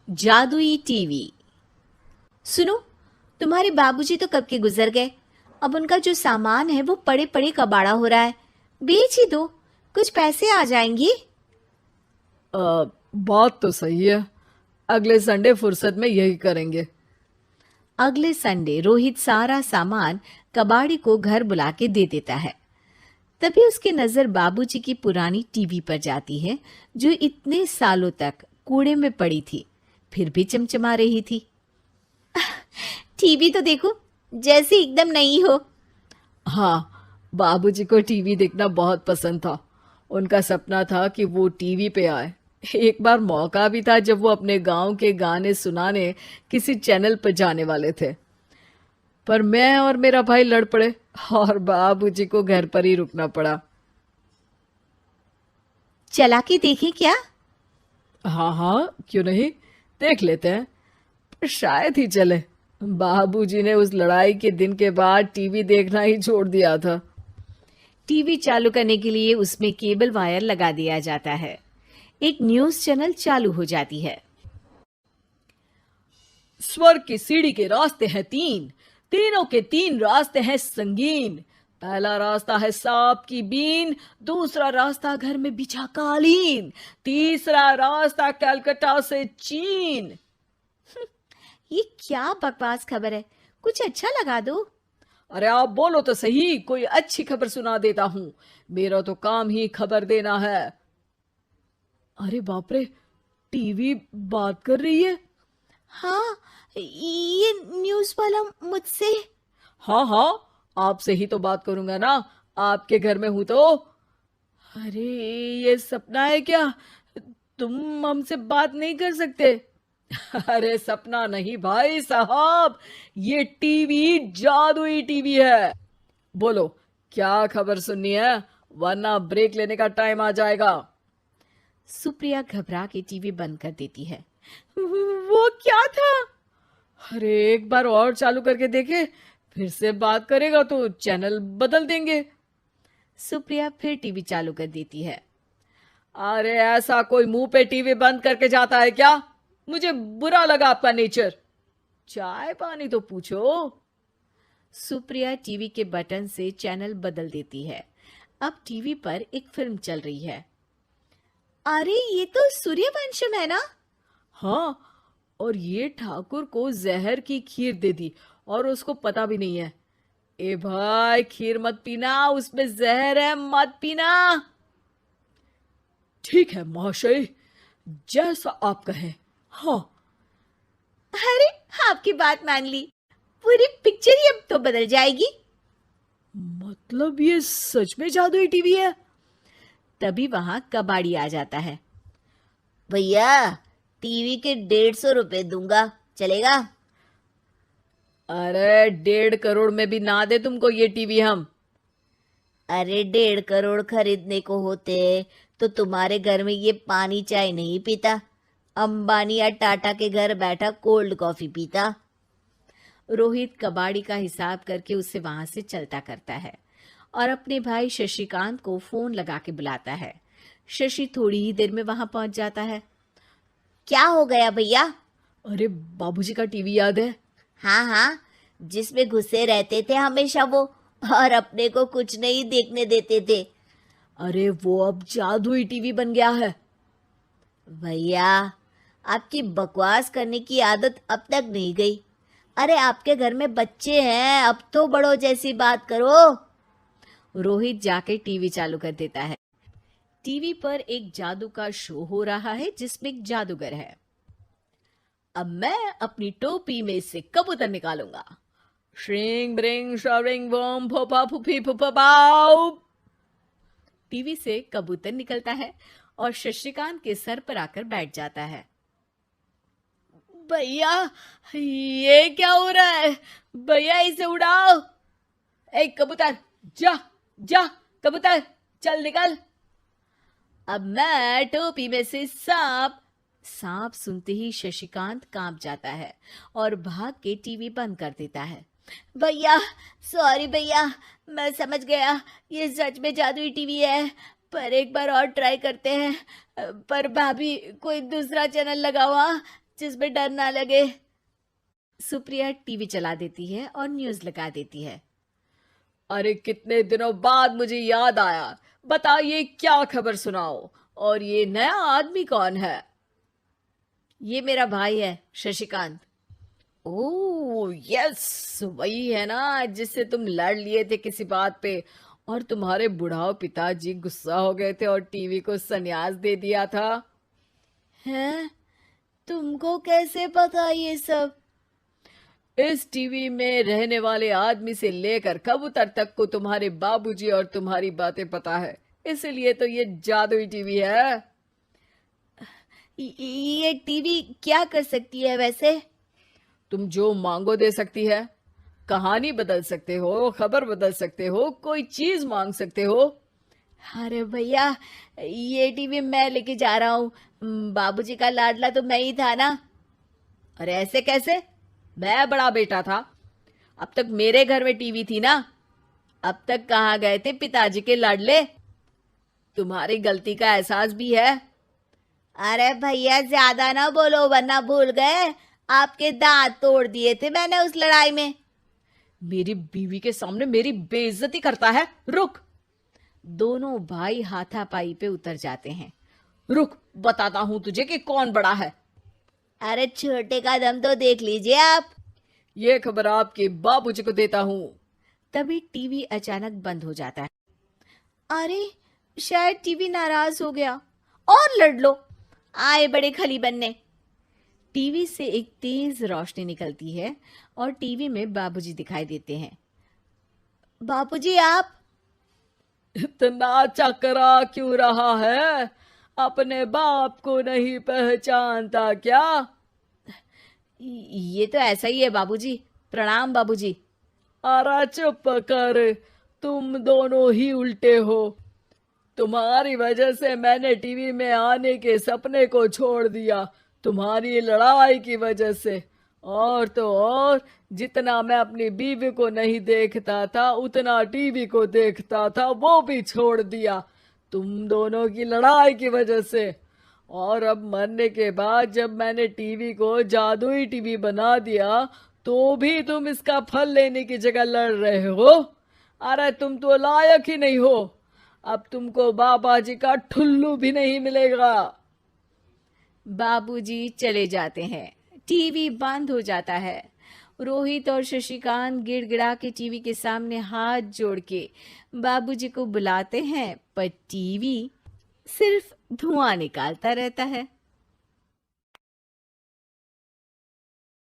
जादुई टीवी। सुनो, तुम्हारे बाबूजी तो कब के गुजर गए। अब उनका जो सामान है वो पड़े पड़े कबाड़ा हो रहा है। बेच ही दो, कुछ पैसे आ जाएंगी। बात तो सही है। अगले संडे फुर्सत में यही करेंगे। अगले संडे रोहित सारा सामान कबाड़ी को घर बुला के दे देता है। तभी उसकी नजर बाबूजी की पुरानी टीवी पर जाती है, जो इतने सालों तक कूड़े में पड़ी थी, फिर भी चमचमा रही थी। टीवी तो देखो, जैसे एकदम नई हो। हाँ, बाबूजी को टीवी देखना बहुत पसंद था। उनका सपना था कि वो टीवी पे आए। एक बार मौका भी था जब वो अपने गांव के गाने सुनाने किसी चैनल पर जाने वाले थे, पर मैं और मेरा भाई लड़ पड़े और बाबूजी को घर पर ही रुकना पड़ा। चला के देखें क्या? हाँ हाँ, क्यों नहीं, देख लेते हैं। पर शायद ही चले। बाबूजी ने उस लड़ाई के दिन के बाद टीवी देखना ही छोड़ दिया था। टीवी चालू करने के लिए उसमें केबल वायर लगा दिया जाता है। एक न्यूज चैनल चालू हो जाती है। स्वर्ग की सीढ़ी के रास्ते हैं तीन, तीनों के तीन रास्ते हैं संगीन। पहला रास्ता है सांप की बीन, दूसरा रास्ता घर में बिछा कालीन, तीसरा रास्ता कलकत्ता से चीन। ये क्या बकवास खबर है, कुछ अच्छा लगा दो। अरे आप बोलो तो सही, कोई अच्छी खबर सुना देता हूं। मेरा तो काम ही खबर देना है। अरे बाप रे, टीवी बात कर रही है। हाँ, ये न्यूज वाला मुझसे। हाँ हाँ, आपसे ही तो बात करूंगा ना, आपके घर में हूं तो। अरे ये सपना है क्या? तुम हमसे बात नहीं कर सकते? अरे सपना नहीं भाई साहब, ये टीवी जादुई टीवी है। बोलो, क्या खबर सुननी है, वरना ब्रेक लेने का टाइम आ जाएगा। सुप्रिया घबरा के टीवी बंद कर देती है। वो क्या था? अरे एक बार और चालू करके देखे, फिर से बात करेगा तो चैनल बदल देंगे। सुप्रिया फिर टीवी चालू कर देती है। अरे ऐसा कोई मुंह पे टीवी बंद करके जाता है क्या? मुझे बुरा लगा आपका नेचर। चाय पानी तो पूछो। सुप्रिया टीवी के बटन से चैनल बदल देती है। अब टीवी पर एक फिल्म चल रही है। अरे ये तो सूर्यवंशम है ना? हाँ, और ये ठाकुर को जहर की खीर दे दी और उसको पता भी नहीं है। ए भाई, खीर मत पीना, उसमें जहर है, मत पीना। ठीक है महाशय, जैसा आप कहें। हाँ। अरे, आपकी बात मान ली, पूरी पिक्चर ही अब तो बदल जाएगी। मतलब ये सच में जादुई टीवी है? तभी वहां कबाड़ी आ जाता है। भैया, टीवी के 150 रुपए दूंगा, चलेगा? अरे 1.5 करोड़ में भी ना दे तुमको ये टीवी हम। अरे 1.5 करोड़ खरीदने को होते तो तुम्हारे घर में ये पानी चाय नहीं पीता, अंबानी या टाटा के घर बैठा कोल्ड कॉफी पीता। रोहित कबाड़ी का हिसाब करके उसे वहां से चलता करता है और अपने भाई शशिकांत को फोन लगा के बुलाता है। शशि थोड़ी ही देर में वहां पहुंच जाता है। क्या हो गया भैया? अरे बाबूजी का टीवी याद है? हाँ हाँ, जिसमें घुसे रहते थे हमेशा वो, और अपने को कुछ नहीं देखने देते थे। अरे वो अब जादुई टीवी बन गया है। भैया, आपकी बकवास करने की आदत अब तक नहीं गई। अरे आपके घर में बच्चे हैं, अब तो बड़ों जैसी बात करो। रोहित जाके टीवी चालू कर देता है। टीवी पर एक जादू का शो हो रहा है जिसमें एक जादूगर है। अब मैं अपनी टोपी में से कबूतर निकालूंगा। श्रिंग ब्रिंग शरिंग बम फोपा फुफी फुफा बाउ। टीवी से कबूतर निकलता है और शशिकांत के सर पर आकर बैठ जाता है। भैया, ये क्या हो रहा है? भैया इसे उड़ाओ। ए कबूतर, जा जा, कबूतर चल निकल। अब मैं टोपी में से सांप सुनते ही शशिकांत कांप जाता है और भाग के टीवी बंद कर देता है। भैया, सॉरी भैया, मैं समझ गया ये सच में जादुई टीवी है, पर एक बार और ट्राई करते हैं। पर भाभी, कोई दूसरा चैनल लगा हुआ, जिसमें डर ना लगे। सुप्रिया टीवी चला देती है और न्यूज लगा देती है। अरे कितने दिनों बाद मुझे याद आया। बताइए क्या खबर सुनाओ। और ये नया आदमी कौन है? ये मेरा भाई है शशिकांत। ओह यस, वही है ना जिससे तुम लड़ लिए थे किसी बात पे, और तुम्हारे बुढ़ाओ पिताजी गुस्सा हो गए थे और टीवी को संन्यास दे दिया था। हैं? तुमको कैसे पता ये सब? इस टीवी में रहने वाले आदमी से लेकर कबूतर तक को तुम्हारे बाबूजी और तुम्हारी बातें पता है, इसीलिए तो ये जादुई टीवी है। ये टीवी क्या कर सकती है वैसे? तुम जो मांगो दे सकती है। कहानी बदल सकते हो, खबर बदल सकते हो, कोई चीज मांग सकते हो। अरे भैया, ये टीवी मैं लेके जा रहा हूँ। बाबूजी का लाडला तो मैं ही था ना। अरे ऐसे कैसे? मैं बड़ा बेटा था, अब तक मेरे घर में टीवी थी ना। अब तक कहाँ गए थे पिताजी के लाडले? तुम्हारी गलती का एहसास भी है। अरे भैया, ज्यादा ना बोलो वरना भूल गए आपके दांत तोड़ दिए थे मैंने उस लड़ाई में। मेरी बीवी के सामने मेरी बेइज्जती करता है। रुक। दोनों भाई हाथापाई पे उतर जाते हैं। रुक, बताता हूं तुझे कि कौन बड़ा है। अरे छोटे का दम तो देख लीजिए आप। ये खबर आपके बाबूजी को देता हूं। तभी टीवी अचानक बंद हो जाता है। अरे शायद टीवी नाराज हो गया। और लड़ लो, आए बड़े खली बनने। टीवी से एक तेज रोशनी निकलती है और टीवी में बाबूजी दिखाई देते हैं। बापूजी आप? इतना चकरा क्यों रहा है? अपने बाप को नहीं पहचानता क्या? ये तो ऐसा ही है बाबूजी। प्रणाम बाबूजी। अरे चुप कर, तुम दोनों ही उल्टे हो। तुम्हारी वजह से मैंने टीवी में आने के सपने को छोड़ दिया, तुम्हारी लड़ाई की वजह से। और तो और, जितना मैं अपनी बीवी को नहीं देखता था उतना टीवी को देखता था, वो भी छोड़ दिया तुम दोनों की लड़ाई की वजह से। और अब मरने के बाद जब मैंने टीवी को जादुई टीवी बना दिया तो भी तुम इसका फल लेने की जगह लड़ रहे हो। अरे तुम तो लायक ही नहीं हो। अब तुमको बाबा जी का ठुल्लू भी नहीं मिलेगा। बाबूजी चले जाते हैं। टीवी बंद हो जाता है। रोहित और शशिकांत गिड़गिड़ा के टीवी के सामने हाथ जोड़ के बाबूजी को बुलाते हैं, पर टीवी सिर्फ धुआं निकालता रहता है।